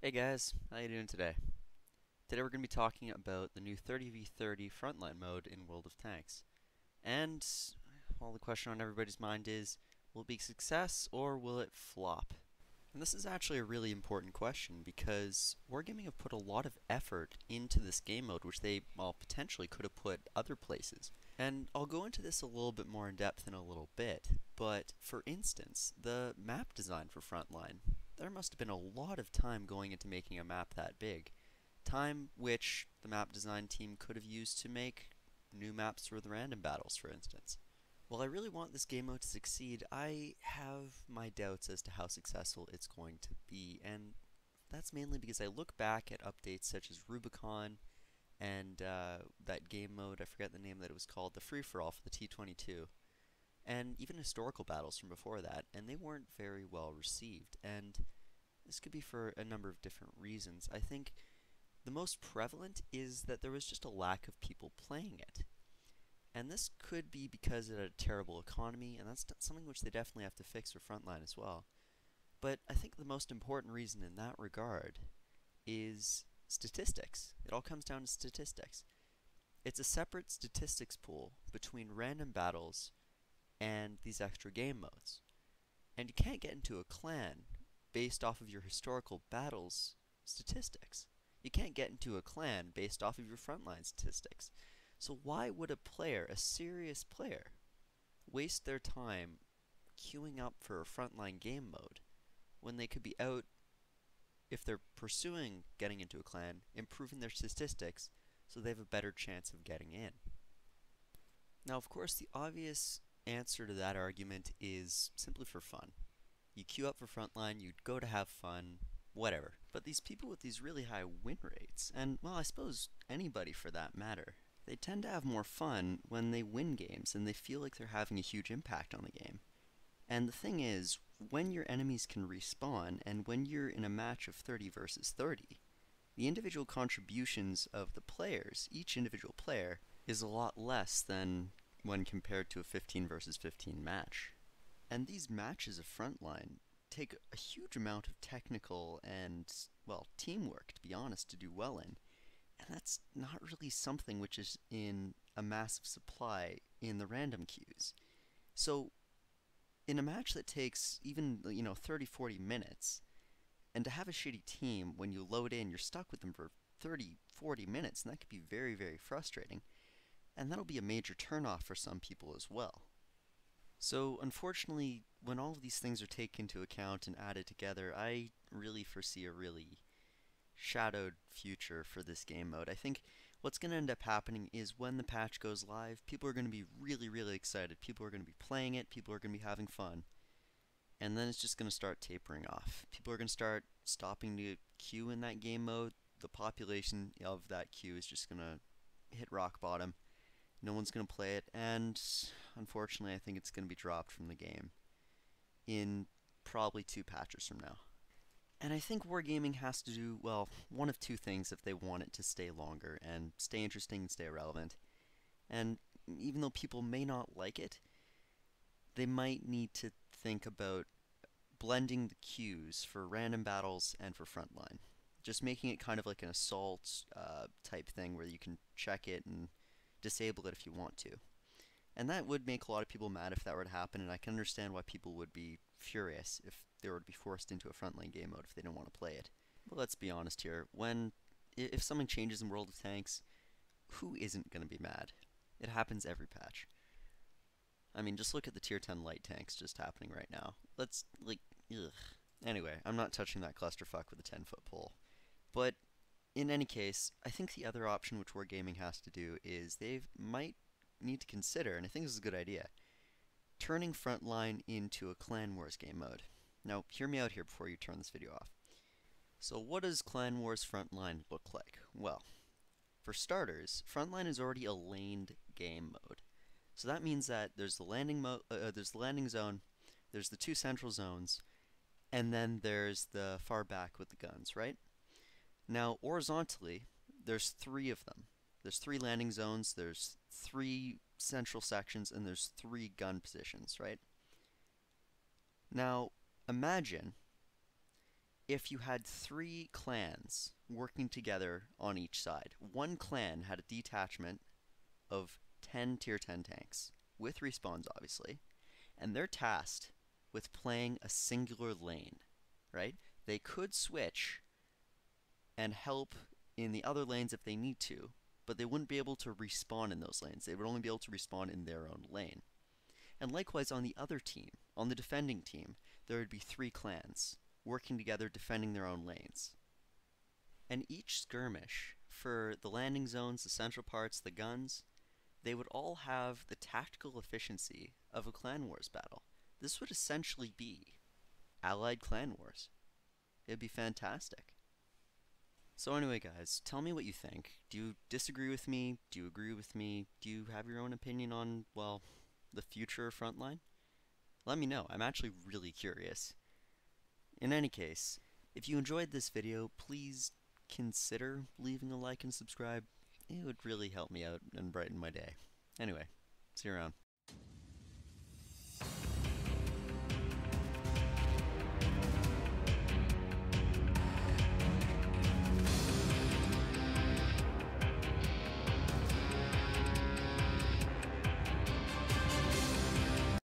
Hey guys, how you doing today? Today we're going to be talking about the new 30v30 Frontline mode in World of Tanks. And, well, the question on everybody's mind is, will it be a success or will it flop? And this is actually a really important question because Wargaming have put a lot of effort into this game mode which they, well, potentially could have put other places. And I'll go into this a little bit more in depth in a little bit, but for instance, the map design for Frontline, there must have been a lot of time going into making a map that big. Time which the map design team could have used to make new maps for the random battles, for instance. While I really want this game mode to succeed, I have my doubts as to how successful it's going to be, and that's mainly because I look back at updates such as Rubicon and that game mode, I forget the name that it was called, the free-for-all for the T-22, and even historical battles from before that, and they weren't very well received, and this could be for a number of different reasons. I think the most prevalent is that there was just a lack of people playing it. And this could be because it had a terrible economy, and that's something which they definitely have to fix for Frontline as well. But I think the most important reason in that regard is statistics. It all comes down to statistics. It's a separate statistics pool between random battles and these extra game modes. And you can't get into a clan based off of your historical battles statistics. You can't get into a clan based off of your frontline statistics. So why would a player, a serious player, waste their time queuing up for a frontline game mode when they could be out, if they're pursuing getting into a clan, improving their statistics so they have a better chance of getting in? Now, of course, the obvious answer to that argument is simply for fun. You queue up for Frontline, you go to have fun, whatever. But these people with these really high win rates, and, well, I suppose anybody for that matter, they tend to have more fun when they win games and they feel like they're having a huge impact on the game. And the thing is, when your enemies can respawn, and when you're in a match of 30 versus 30, the individual contributions of the players, each individual player, is a lot less than when compared to a 15 versus 15 match. And these matches of Frontline take a huge amount of technical and, well, teamwork, to be honest, to do well in. And that's not really something which is in a massive supply in the random queues. So, in a match that takes even, 30, 40 minutes, and to have a shitty team, when you load in, you're stuck with them for 30, 40 minutes, and that could be very, very frustrating. And that'll be a major turnoff for some people as well. So, unfortunately, when all of these things are taken into account and added together, I really foresee a really shadowed future for this game mode. I think what's going to end up happening is when the patch goes live, people are going to be really, really excited. People are going to be playing it, people are going to be having fun. And then it's just going to start tapering off. People are going to start stopping to queue in that game mode. The population of that queue is just going to hit rock bottom. No one's going to play it, and unfortunately I think it's going to be dropped from the game in probably 2 patches from now. And I think Wargaming has to do, well, one of 2 things if they want it to stay longer and stay interesting and stay relevant. And even though people may not like it, they might need to think about blending the queues for random battles and for Frontline. Just making it kind of like an assault type thing where you can check it and disable it if you want to. And that would make a lot of people mad if that were to happen, and I can understand why people would be furious if they were to be forced into a frontline game mode if they don't want to play it. But let's be honest here, if something changes in World of Tanks, who isn't going to be mad? It happens every patch. I mean, just look at the tier 10 light tanks just happening right now. Ugh. Anyway, I'm not touching that clusterfuck with a 10-foot pole. But in any case, I think the other option which Wargaming has to do is they might need to consider, and I think this is a good idea, turning Frontline into a Clan Wars game mode. Now, hear me out here before you turn this video off. So what does Clan Wars Frontline look like? Well, for starters, Frontline is already a laned game mode. So that means that there's the landing zone, there's the 2 central zones, and then there's the far back with the guns, right? Now, horizontally, there's 3 of them. There's 3 landing zones, there's 3 central sections, and there's 3 gun positions, right? Now, imagine if you had three clans working together on each side. One clan had a detachment of 10 tier 10 tanks, with respawns obviously, and they're tasked with playing a singular lane, right? They could switch and help in the other lanes if they need to, but they wouldn't be able to respawn in those lanes. They would only be able to respawn in their own lane. And likewise on the other team, on the defending team, there would be three clans working together defending their own lanes. And each skirmish, for the landing zones, the central parts, the guns, they would all have the tactical efficiency of a clan wars battle. This would essentially be allied clan wars. It'd be fantastic. So anyway, guys, tell me what you think. Do you disagree with me? Do you agree with me? Do you have your own opinion on, well, the future of Frontline? Let me know. I'm actually really curious. In any case, if you enjoyed this video, please consider leaving a like and subscribe. It would really help me out and brighten my day. Anyway, see you around.